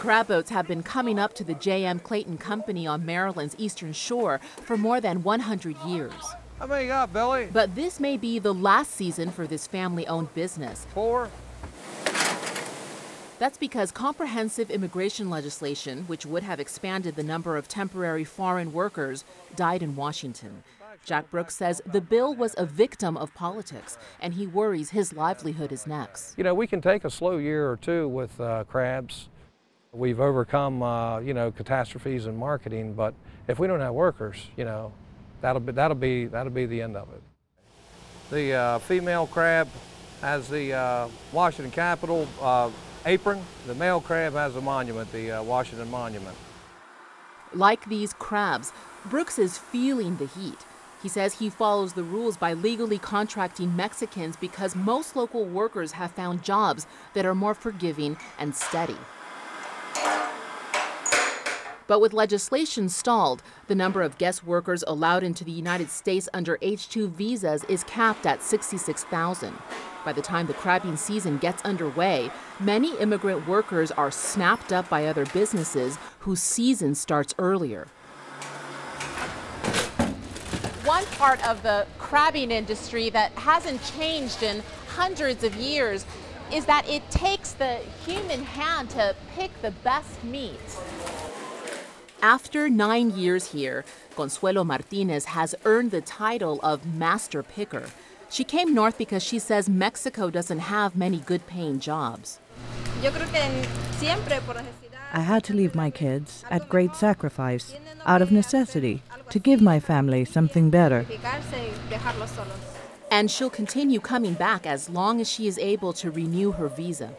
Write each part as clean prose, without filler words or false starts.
Crab boats have been coming up to the J.M. Clayton Company on Maryland's eastern shore for more than 100 years. How many you got, Billy? But this may be the last season for this family-owned business. 4. That's because comprehensive immigration legislation, which would have expanded the number of temporary foreign workers, died in Washington. Jack Brooks says the bill was a victim of politics, and he worries his livelihood is next. You know, we can take a slow year or two with crabs. We've overcome, catastrophes in marketing, but if we don't have workers, that'll be the end of it. The female crab has the Washington Capitol apron. The male crab has a monument, the Washington Monument. Like these crabs, Brooks is feeling the heat. He says he follows the rules by legally contracting Mexicans because most local workers have found jobs that are more forgiving and steady. But with legislation stalled, the number of guest workers allowed into the United States under H-2 visas is capped at 66,000. By the time the crabbing season gets underway, many immigrant workers are snapped up by other businesses whose season starts earlier. One part of the crabbing industry that hasn't changed in hundreds of years is that it takes the human hand to pick the best meat. After 9 years here, Consuelo Martinez has earned the title of master picker. She came north because she says Mexico doesn't have many good-paying jobs. I had to leave my kids at great sacrifice, out of necessity, to give my family something better. And she'll continue coming back as long as she is able to renew her visa.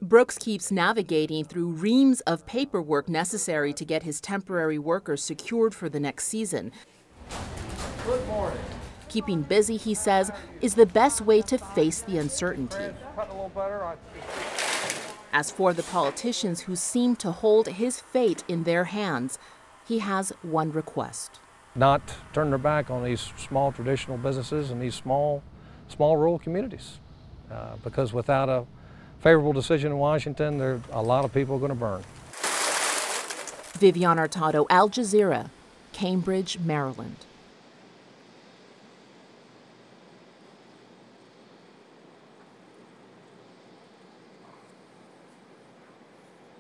Brooks keeps navigating through reams of paperwork necessary to get his temporary workers secured for the next season. Good morning. Keeping busy, he says, is the best way to face the uncertainty. As for the politicians who seem to hold his fate in their hands, he has one request. Not turn their back on these small traditional businesses and these small rural communities. Because without a favorable decision in Washington, there are a lot of people going to burn. Vivian Hurtado, Al Jazeera, Cambridge, Maryland.